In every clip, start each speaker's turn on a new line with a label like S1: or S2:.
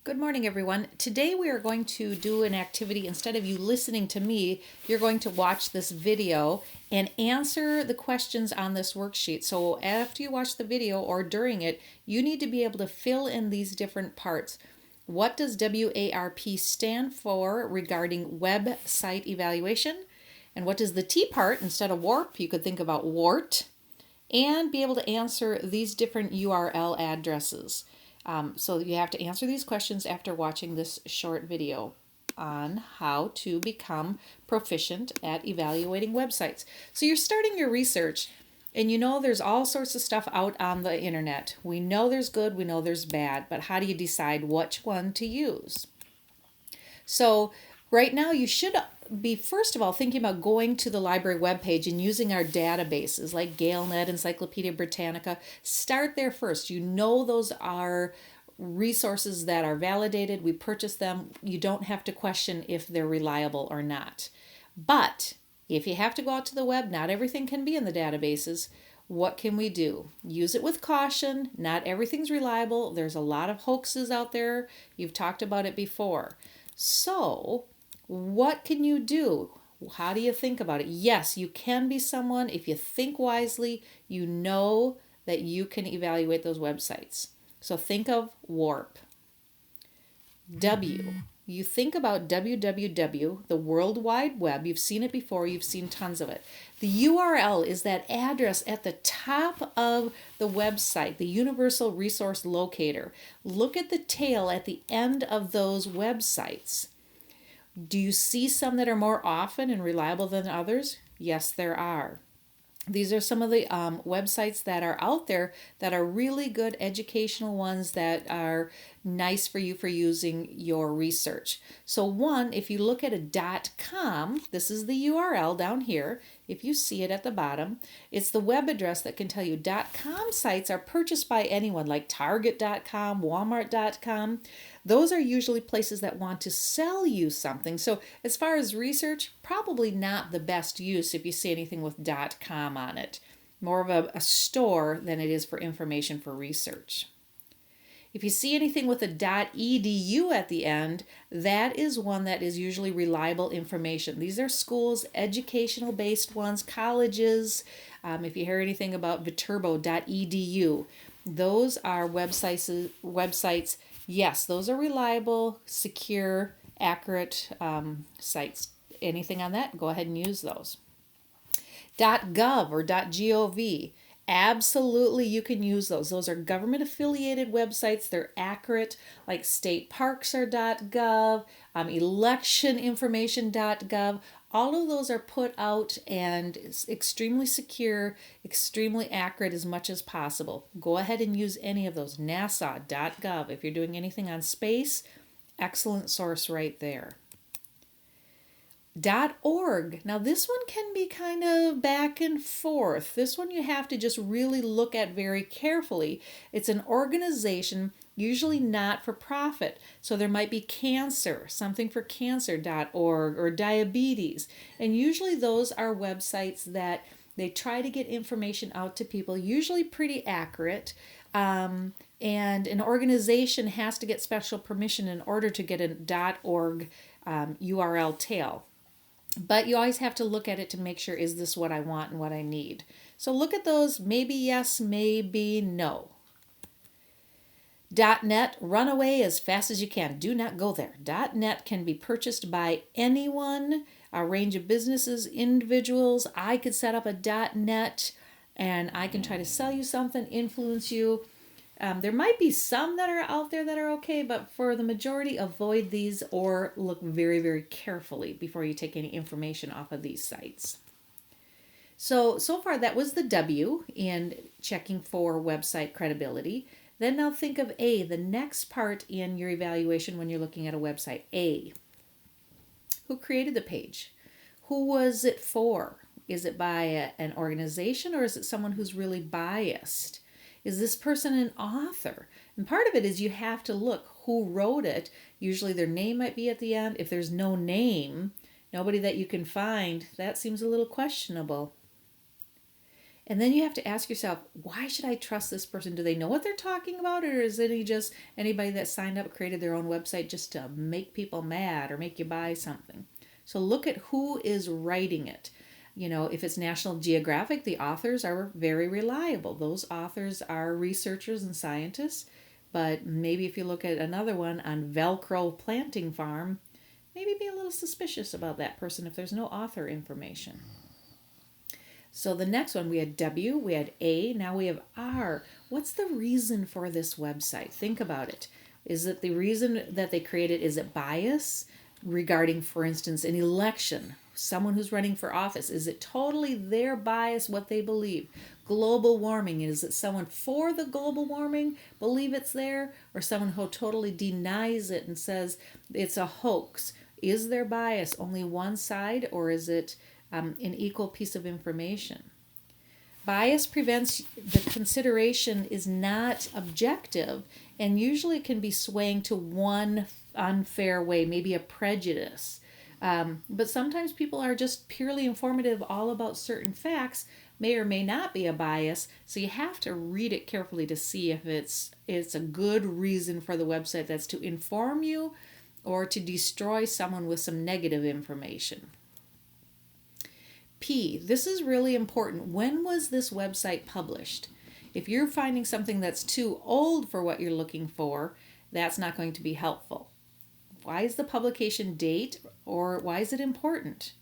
S1: Good morning, everyone. Today we are going to do an activity. Instead of you listening to me, you're going to watch this video and answer the questions on this worksheet. So after you watch the video or during it, you need to be able to fill in these different parts. What does WARP stand for regarding website evaluation? And what does the T part, instead of warp, you could think about wart, and be able to answer these different URL addresses. So you have to answer these questions after watching this short video on how to become proficient at evaluating websites. So you're starting your research, and you know there's all sorts of stuff out on the internet. We know there's good, we know there's bad, but how do you decide which one to use? So right now you should be first of all thinking about going to the library webpage and using our databases like GaleNet, Encyclopedia Britannica. Start there first. You know those are resources that are validated. We purchase them. You don't have to question if they're reliable or not. But if you have to go out to the web, not everything can be in the databases. What can we do? Use it with caution. Not everything's reliable. There's a lot of hoaxes out there. You've talked about it before. So, what can you do? How do you think about it? Yes, you can be someone, if you think wisely, you know that you can evaluate those websites. So think of WARP. W. You think about www, the World Wide Web. You've seen it before. You've seen tons of it. The URL is that address at the top of the website, the Universal Resource Locator. Look at the tail at the end of those websites. Do you see some that are more often and reliable than others? Yes, there are. These are some of the websites that are out there that are really good educational ones that are nice for you for using your research. So one, if you look at a .com, this is the URL down here. If you see it at the bottom, it's the web address that can tell you .com sites are purchased by anyone like Target.com, Walmart.com. Those are usually places that want to sell you something. So as far as research, probably not the best use if you see anything with .com on it. More of a store than it is for information for research. If you see anything with a .edu at the end, that is one that is usually reliable information. These are schools, educational based ones, colleges. If you hear anything about viterbo.edu, those are websites. Yes, those are reliable, secure, accurate sites. Anything on that, go ahead and use those. .gov or .gov. Absolutely, you can use those. Those are government affiliated websites. They're accurate, like state parks are .gov, electioninformation.gov. All of those are put out and it's extremely secure, extremely accurate as much as possible. Go ahead and use any of those. NASA.gov. If you're doing anything on space, excellent source right there. .org. Now this one can be kind of back and forth. This one you have to just really look at very carefully. It's an organization, usually not for profit. So there might be cancer, something for cancer.org or diabetes. And usually those are websites that they try to get information out to people, usually pretty accurate. And an organization has to get special permission in order to get a .org URL tail. But you always have to look at it to make sure, is this what I want and what I need? So look at those, maybe yes, maybe no. .net, run away as fast as you can. Do not go there. .net can be purchased by anyone, a range of businesses, individuals. I could set up a .net and I can try to sell you something, influence you. There might be some that are out there that are okay, but for the majority, avoid these or look very, very carefully before you take any information off of these sites. So far that was the W in checking for website credibility. Then now think of A, the next part in your evaluation when you're looking at a website. A, who created the page? Who was it for? Is it by an organization or is it someone who's really biased? Is this person an author? And part of it is you have to look who wrote it. Usually their name might be at the end. If there's no name, nobody that you can find, that seems a little questionable. And then you have to ask yourself, why should I trust this person? Do they know what they're talking about? Or is it just anybody that signed up, created their own website just to make people mad or make you buy something? So look at who is writing it. If it's National Geographic, the authors are very reliable. Those authors are researchers and scientists. But maybe if you look at another one on Velcro Planting Farm, maybe be a little suspicious about that person if there's no author information. So the next one, we had W, we had A, now we have R. What's the reason for this website? Think about it. Is it the reason that they created, is it bias regarding, for instance, an election? Someone who's running for office, is it totally their bias, what they believe? Global warming, is it someone for the global warming, believe it's there, or someone who totally denies it and says it's a hoax? Is their bias only one side, or is it an equal piece of information? Bias prevents the consideration is not objective, and usually it can be swaying to one unfair way, maybe a prejudice. But sometimes people are just purely informative all about certain facts, may or may not be a bias, so you have to read it carefully to see if it's a good reason for the website that's to inform you or to destroy someone with some negative information. P, this is really important. When was this website published? If you're finding something that's too old for what you're looking for, that's not going to be helpful. Why is the publication date, or why is it important?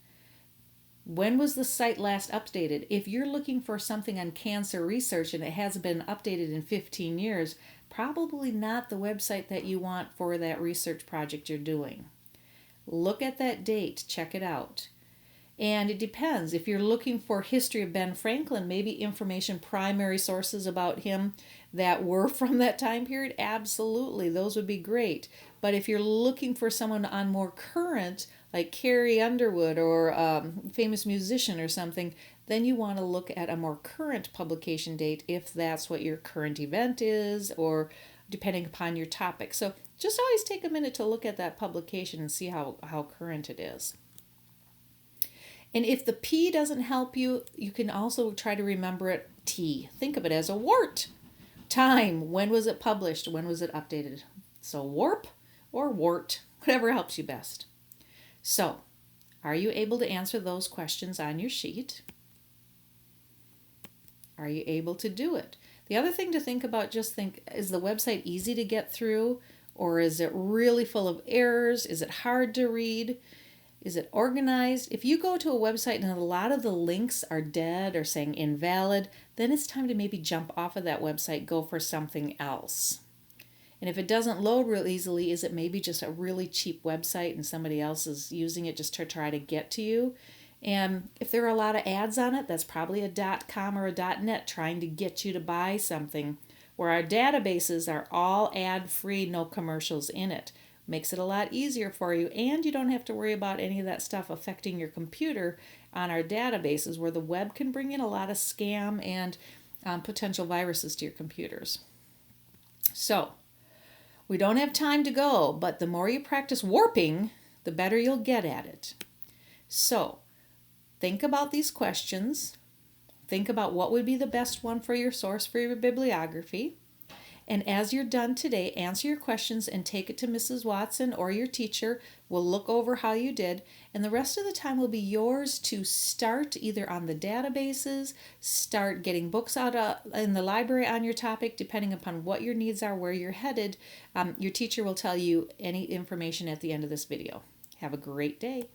S1: When was the site last updated? If you're looking for something on cancer research and it hasn't been updated in 15 years, probably not the website that you want for that research project you're doing. Look at that date, check it out. And it depends. If you're looking for history of Ben Franklin, maybe information, primary sources about him that were from that time period, absolutely, those would be great. But if you're looking for someone on more current, like Carrie Underwood or famous musician or something, then you want to look at a more current publication date if that's what your current event is, or depending upon your topic. So just always take a minute to look at that publication and see how current it is. And if the P doesn't help you, you can also try to remember it. T. Think of it as a wart. Time. When was it published? When was it updated? So warp or wart, whatever helps you best. So, are you able to answer those questions on your sheet? Are you able to do it? The other thing to think about, just think, is the website easy to get through, or is it really full of errors? Is it hard to read? Is it organized? If you go to a website and a lot of the links are dead or saying invalid, then it's time to maybe jump off of that website, go for something else. And if it doesn't load real easily, is it maybe just a really cheap website and somebody else is using it just to try to get to you? And if there are a lot of ads on it, that's probably a .com or a .net trying to get you to buy something, where our databases are all ad-free, no commercials in it. Makes it a lot easier for you, and you don't have to worry about any of that stuff affecting your computer on our databases, where the web can bring in a lot of scam and potential viruses to your computers. So, we don't have time to go, but the more you practice warping, the better you'll get at it. So, think about these questions. Think about what would be the best one for your source for your bibliography. And as you're done today, answer your questions and take it to Mrs. Watson or your teacher. We'll look over how you did, and the rest of the time will be yours to start either on the databases, start getting books out in the library on your topic, depending upon what your needs are, where you're headed. Your teacher will tell you any information at the end of this video. Have a great day.